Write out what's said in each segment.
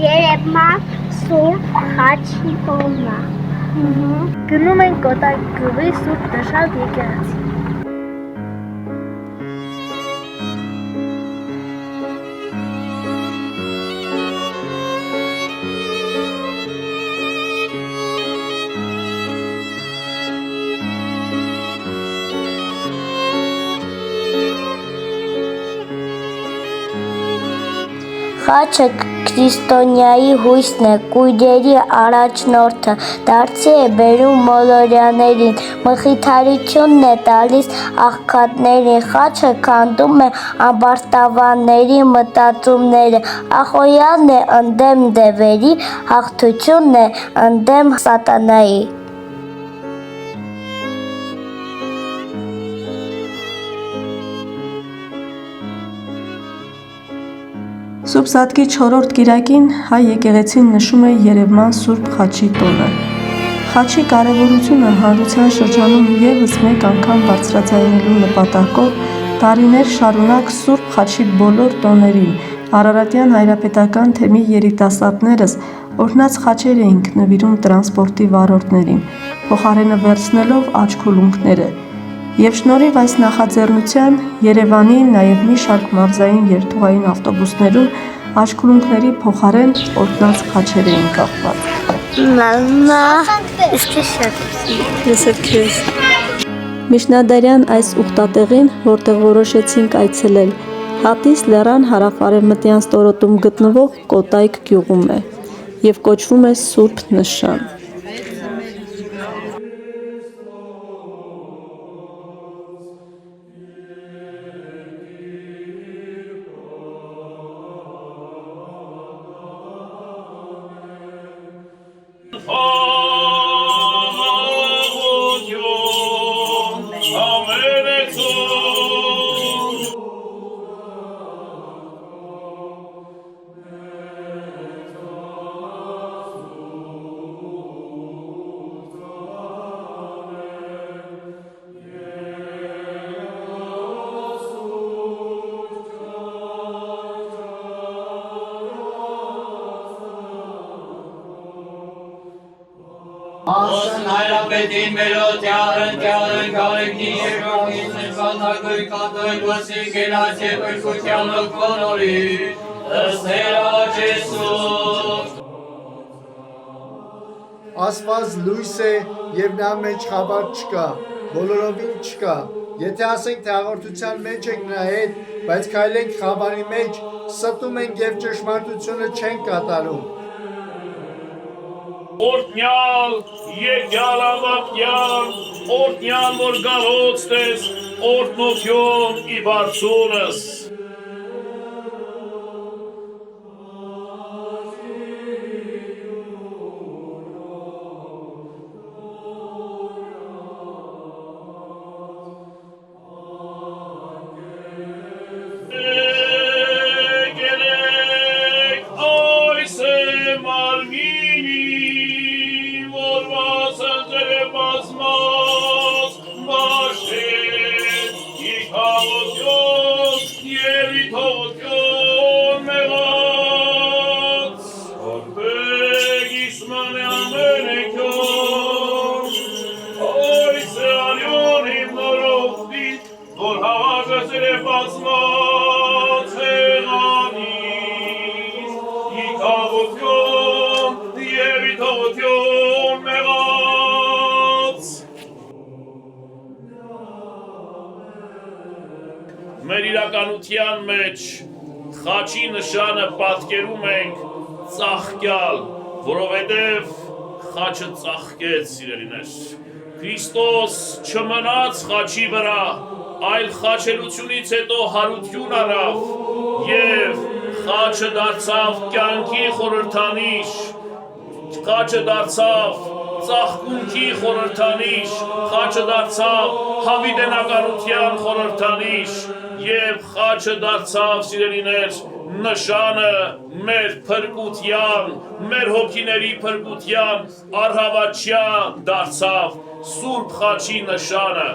Երևան Սուրբ Խաչի տոնն է։ Գնում ենք Կոտայք գյուղի Սուրբ Նշան եկեղեցի։ Խաչը քրիստոնյայի հույսն է, կույրերի առաջնորդը, դարձի է բերում մոլորյաներին, մխիթարությունն է տալիս աղքատներին, խաչը քանդում է ամբարտավանների մտածումները, Ախոյանն է ընդդեմ դևերի, հաղթությունն է ընդդեմ սատանայի։ Սուրբ Սատկի 4-րդ կիրակին հայ եկեղեցին նշում է Երևան Սուրբ Խաչի տոնը։ Խաչի կարևորությունը հանրության շրջանում ևս մեկ անգամ բարձրաձայնելու նպատակով տարիներ շարունակ Սուրբ Խաչի բոլոր տոներին Արարատյան հայրապետական թեմի երիտասարդներս օրհնած խաչեր էինք նվիրում տրանսպորտի վարորդներին, փոխարենը վերցնելով աչքուլունքները։ Եվ շնորհիվ այս նախաձեռնության Երևանի նաև մի շարք մարզային երթուղային ավտոբուսներում աչքուլունքների փոխարեն օրհնած խաչեր էին կախված։ Միջնադարյան այս ուխտատեղին, որտեղ որոշեցինք այցելել, Հատիս լեռան հարավ-արևմտյան ստորոտում գտնվող Կոտայք գյուղում է և կոչվում է Սուրբ Նշան։ Ասն հայրապետին մերոտ յարն կարեկնի երկողին նշանագույ կատոյ վսի գելաց և ըրկության ըկվոնորի ըսներա Ջեսուս Աստված լույս է և նա մեջ խաբար չկա, բոլորովին չկա, եթե ասենք թե հաղորդության մեջ ենք նրա հետ, բայց քայլենք խաբարի մեջ, ստում ենք և ճշմարտությունը չենք կատարում։ Օրտնյալ, եկյալ ավապյան, օրտնյալ որ գալոց տես, օրտնություն ի բարձունս։ Մեր իրականության մեջ խաչի նշանը պատկերում ենք ծաղկյալ, որովհետև խաչը ծաղկեց, սիրելիներ։ Քրիստոս չմնաց խաչի վրա, այլ խաչելությունից հետո հարություն առավ և խաչը դարձավ կյանքի խորհրդանիշ, խաչը դարձավ ծաղկունքի խորհրդանիշ, խաչը դարձավ հավիտենականության խորհրդանիշ և խաչը դարձավ, սիրելիներ, նշանը մեր փրկության, մեր հոգիների փրկության առհավատչյա դարձավ Սուրբ Խաչի նշանը։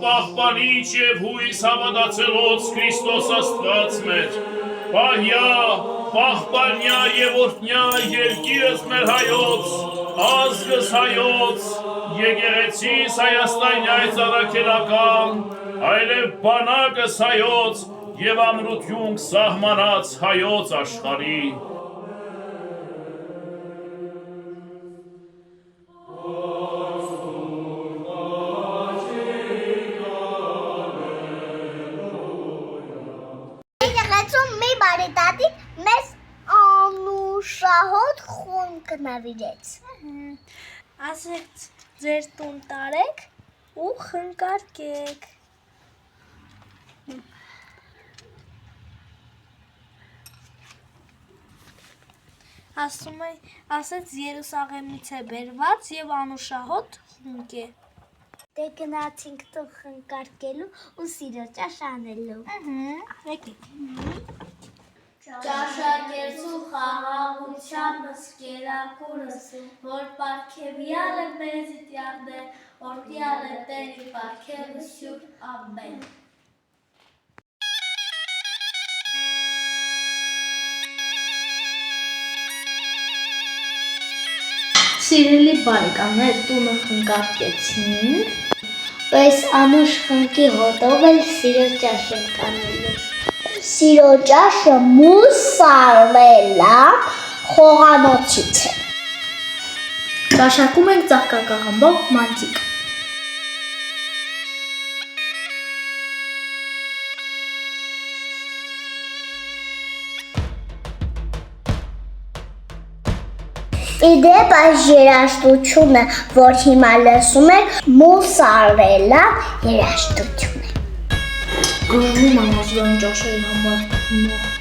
պահպանիչ և հույս հավատացելոց Քրիստոս Աստված մեր, պահյա, պահպանյա և օրհնյա երկիրս մեր հայոց, ազգս հայոց, եկեղեցիս Հայաստանյայց առաքելական, այլև բանակս հայոց և ամրություն սահմանած հայոց աշխարհի։ Եկեղեցում մի բարի տատիկ մեզ անուշահոտ խունկ նվիրեց։ Ասեց ձեր տուն տարեք ու խնկարկեք։ Ասեց Երուսաղեմից է բերված և անուշահոտ խունկ է։ Դե գնացինք տուն խնկարկելու ու սիրո ճաշ անելու։ Ճաշակերցու խաղաղությանս կերակուրս, որ պարգևյալ է մեզի տյարդե, օրդյալ է տերի պարգևը սյուր ամեն։ Սիրելի բարեկամներ, տունը խնկարկեցին, Պես անուշ խնկի հոտով էլ սիրո ճաշ ենք անելու։ Սիրո ճաշը մուսարվելա խոհանոցից է։ ճաշակում ենք ծաղկակաղամբով մանցիկ։ Իդեպ այս երաժշտությունը, որ հիմա լսում եք, մուսարվելա երաժշտություն է։ Գրվում անազգային ճաշերի համար